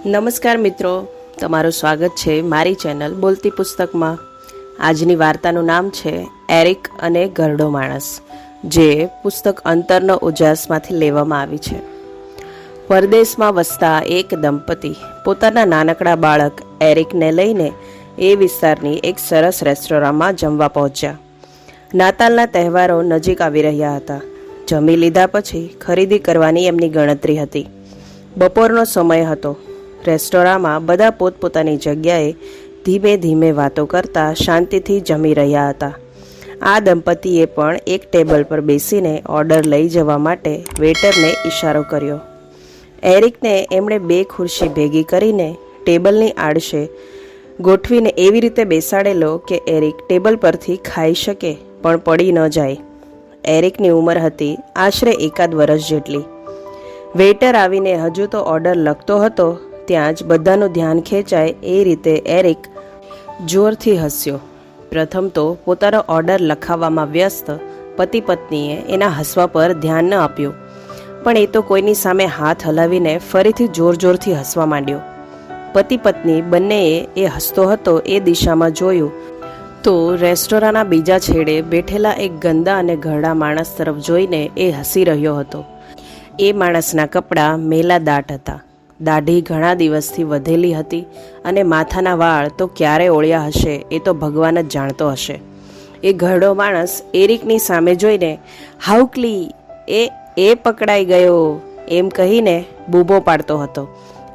નમસ્કાર મિત્રો, તમારું સ્વાગત છે મારી ચેનલ બોલતી પુસ્તકમાં. આજની વાર્તાનું નામ છે એરિક અને ઘરડો માણસ, જે પુસ્તક અંતરનો ઉજાસમાંથી લેવામાં આવી છે. પરદેશમાં વસતા એક દંપતી પોતાના નાનકડા બાળક એરિકને લઈને એ વિસ્તારની એક સરસ રેસ્ટોરન્ટમાં જમવા પહોંચ્યા. નાતાલના તહેવારો નજીક આવી રહ્યા હતા. જમી લીધા પછી ખરીદી કરવાની એમની ગણતરી હતી. બપોરનો સમય હતો. રેસ્ટોરાંમાં બધા પોતપોતાની જગ્યાએ ધીમે ધીમે વાતો કરતા શાંતિથી જમી રહ્યા હતા. આ દંપતીએ પણ એક ટેબલ પર બેસીને ઓર્ડર લઈ જવા માટે વેઇટરને ઇશારો કર્યો. એરિકને એમણે 2 ખુરશી ભેગી કરીને ટેબલની આડશે ગોઠવીને એવી રીતે બેસાડેલો કે એરિક ટેબલ પરથી ખાઈ શકે પણ પડી ન જાય. એરિકની ઉંમર હતી આશરે 1 વર્ષ જેટલી. વેઇટર આવીને હજુ તો ઓર્ડર લખતો હતો ત્યાં જ બધાનું ધ્યાન ખેંચાય એ રીતે એરિક જોરથી હસ્યો. પ્રથમ તો પોતાનો ઓર્ડર લખાવવામાં વ્યસ્ત પતિ પત્નીએ એના હસવા પર ધ્યાન ન આપ્યું, પણ એ તો કોઈની સામે હાથ હલાવીને ફરીથી જોરથી હસવા માંડ્યો. પતિ પત્ની બંનેએ એ હસતો હતો એ દિશામાં જોયું તો રેસ્ટોરન્ટના બીજા છેડે બેઠેલા એક ગંદા અને ઘરડા માણસ તરફ જોઈને એ હસી રહ્યો હતો. એ માણસના કપડાં મેલા દાટ હતા. દાઢી ઘણા દિવસથી વધેલી હતી અને માથાના વાળ તો ક્યારે ઓળ્યા હશે એ તો ભગવાન જ જાણતો હશે. એ ઘરડો માણસ એરિકની સામે જોઈને હાઉકલી એ પકડાઈ ગયો એમ કહીને બૂબો પાડતો હતો,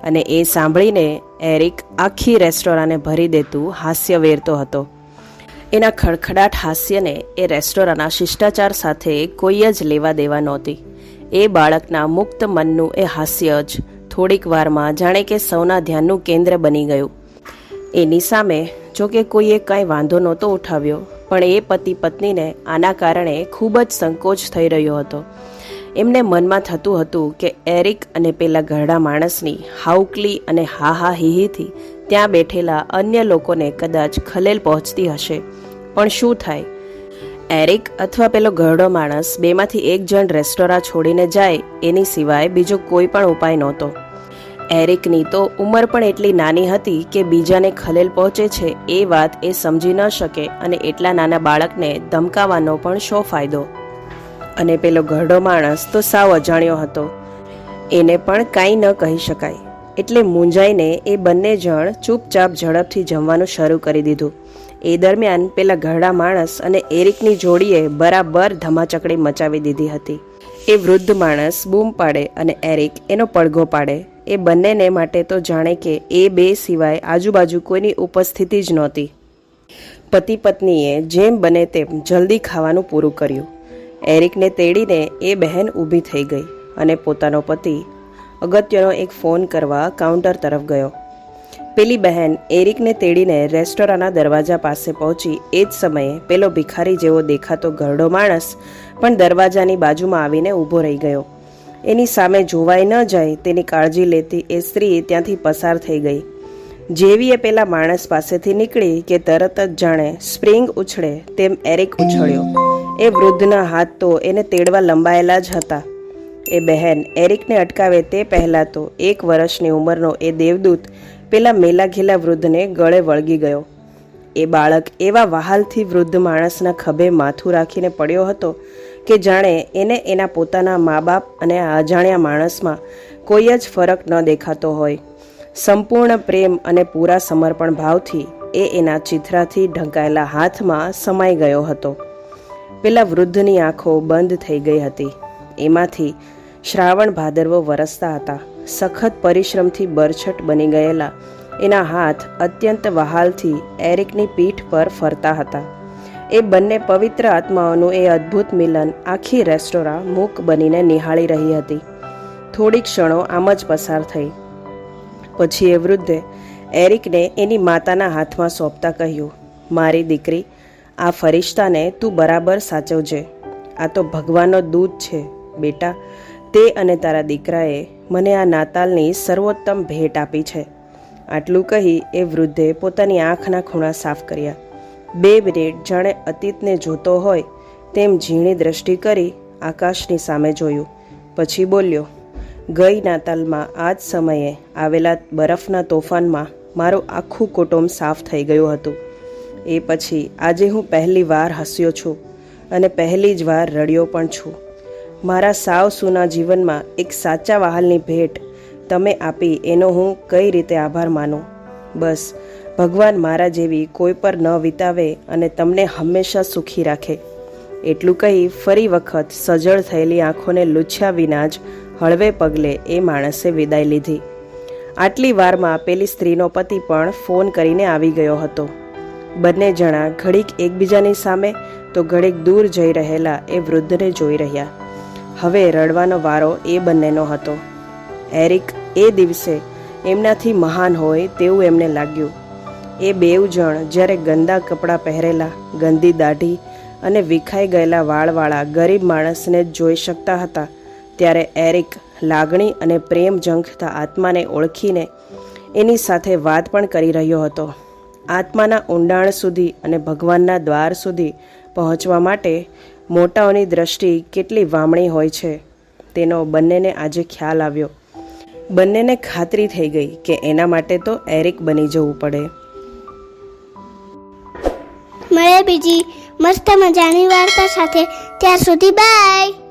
અને એ સાંભળીને એરિક આખી રેસ્ટોરન્ટને ભરી દેતું હાસ્ય વેરતો હતો. એના ખડખડાટ હાસ્યને એ રેસ્ટોરન્ટના શિષ્ટાચાર સાથે કોઈ જ લેવા દેવા નહોતી. એ બાળકના મુક્ત મનનું એ હાસ્ય જ થોડીક વારમાં જાણે કે સૌના ધ્યાનનું કેન્દ્ર બની ગયું. એની સામે જોકે કોઈએ કાંઈ વાંધો નહોતો ઉઠાવ્યો, પણ એ પતિ પત્નીને આના કારણે ખૂબ જ સંકોચ થઈ રહ્યો હતો. એમને મનમાં થતું હતું કે એરિક અને પેલા ઘરડા માણસની હાઉકલી અને હા હીથી ત્યાં બેઠેલા અન્ય લોકોને કદાચ ખલેલ પહોંચતી હશે, પણ શું થાય? એરિક અથવા પેલો ઘરડો માણસ બેમાંથી એક જણ રેસ્ટોરાં છોડીને જાય એની સિવાય બીજો કોઈ પણ ઉપાય નહોતો. એરિકની તો ઉંમર પણ એટલી નાની હતી કે બીજાને ખલેલ પહોંચે છે એ વાત એ સમજી ન શકે, અને એટલા નાના બાળકને ધમકાવવાનો પણ શો ફાયદો? અને પેલો ઘરડો માણસ તો સાવ અજાણ્યો હતો. એને પણ કાંઈ ન કહી શકાય. એટલે મૂંઝાઈને એ બંને જણ ચૂપચાપ ઝડપથી જમવાનું શરૂ કરી દીધું. એ દરમિયાન પેલા ઘરડા માણસ અને એરિકની જોડીએ બરાબર ધમાચકડી મચાવી દીધી હતી. એ વૃદ્ધ માણસ બૂમ પાડે અને એરિક એનો પડઘો પાડે. એ બંનેને માટે તો જાણે કે એ બે સિવાય આજુબાજુ કોઈની ઉપસ્થિતિ જ નહોતી. પતિ પત્નીએ જેમ બને તેમ જલ્દી ખાવાનું પૂરું કર્યું. એરિકને તેડીને એ બહેન ઊભી થઈ ગઈ અને પોતાનો પતિ અગત્યનો એક ફોન કરવા કાઉન્ટર તરફ ગયો. પેલી બહેન એરિકને તેડીને રેસ્ટોરન્ટના દરવાજા પાસે પહોંચી એ જ સમયે પેલો ભિખારી જેવો દેખાતો ઘરડો માણસ પણ દરવાજાની બાજુમાં આવીને ઊભો રહી ગયો. એની સામે જોવાઈ ન જાય તેની કાળજી લેતી એ સ્ત્રી ત્યાંથી પસાર થઈ ગઈ. જેવી એ પેલા માણસ પાસેથી નીકળી કે તરત જ જાણે સ્પ્રિંગ ઉછળે તેમ એરિક ઉછળ્યો. એ વૃદ્ધના હાથ તો એને તેડવા લંબાયેલા જ હતા. એ બહેન એરિકને અટકાવે તે પહેલાં તો 1 વર્ષની ઉંમરનો એ દેવદૂત પેલા મેલાઘેલા વૃદ્ધને ગળે વળગી ગયો. એ બાળક એવા વહાલથી વૃદ્ધ માણસના ખભે માથું રાખીને પડ્યો હતો કે જાણે એને એના પોતાના મા બાપ અને આ અજાણ્યા માણસમાં કોઈ જ ફરક ન દેખાતો હોય. સંપૂર્ણ પ્રેમ અને પૂરા સમર્પણ ભાવથી એ એના ચિથરાથી ઢંકાયેલા હાથમાં સમાઈ ગયો હતો. પેલા વૃદ્ધની આંખો બંધ થઈ ગઈ હતી. એમાંથી શ્રાવણ ભાદરવો વરસતા હતા. સખત પરિશ્રમથી બરછટ બની ગયેલા એના હાથ અત્યંત વહાલથી એરિકની પીઠ પર ફરતા હતા. એ બંને પવિત્ર આત્માઓનું એ અદ્ભુત મિલન આખી રેસ્ટોરાં મૂક બનીને નિહાળી રહી હતી. થોડી ક્ષણો આમ જ પસાર થઈ. પછી એ વૃદ્ધે એરિકને એની માતાના હાથમાં સોંપતા કહ્યું, મારી દીકરી, આ ફરિશ્તાને તું બરાબર સાચવજે. આ તો ભગવાનનો દૂત છે બેટા. તે અને તારા દીકરાએ મને આ નાતાલની સર્વોત્તમ ભેટ આપી છે. આટલું કહી એ વૃદ્ધે પોતાની આંખના ખૂણા સાફ કર્યા. 2 મિનિટ જાણે અતીતને જોતો હોય તેમ ઝીણી દ્રષ્ટિ કરી આકાશની સામે જોયું. પછી બોલ્યો, ગઈ નાતાલમાં આ જ સમયે આવેલા બરફના તોફાનમાં મારું આખું કુટુંબ સાફ થઈ ગયું હતું. એ પછી આજે હું પહેલી વાર હસ્યો છું અને પહેલી જ વાર રડ્યો પણ છું. મારા સાવ સૂના જીવનમાં એક સાચા વહાલની ભેટ તમે આપી એનો હું કઈ રીતે આભાર માનું. બસ ભગવાન મારા જેવી કોઈ પર ન વિતાવે અને તમને હંમેશા સુખી રાખે. એટલું કહી ફરી વખત સજળ થયેલી આંખોને લૂછ્યા વિના જ હળવે પગલે એ માણસે વિદાય લીધી. આટલી વારમાં પેલી સ્ત્રીનો પતિ પણ ફોન કરીને આવી ગયો હતો. બંને જણા ઘડીક એકબીજાની સામે તો ઘડીક દૂર જઈ રહેલા એ વૃદ્ધને જોઈ રહ્યા. હવે રડવાનો વારો એ બંનેનો હતો. એરિક એ દિવસે એમનાથી મહાન હોય તેવું એમને લાગ્યું. એ બેઉ જણ જ્યારે ગંદા કપડાં પહેરેલા, ગંદી દાઢી અને વિખાઈ ગયેલા વાળવાળા ગરીબ માણસને જોઈ શકતા હતા, ત્યારે એરિક લાગણી અને પ્રેમ ઝંખતા આત્માને ઓળખીને એની સાથે વાત પણ કરી રહ્યો હતો. આત્માના ઊંડાણ સુધી અને ભગવાનના દ્વાર સુધી પહોંચવા માટે મોટાઓની દ્રષ્ટિ કેટલી વામણી હોય છે તેનો બંનેને આજે ખ્યાલ આવ્યો. બંનેને ખાતરી થઈ ગઈ કે એના માટે તો એરિક બની જવું પડે. મળે બીજી મસ્ત મજાની વાર્તા સાથે. ત્યાર સુધી બાય.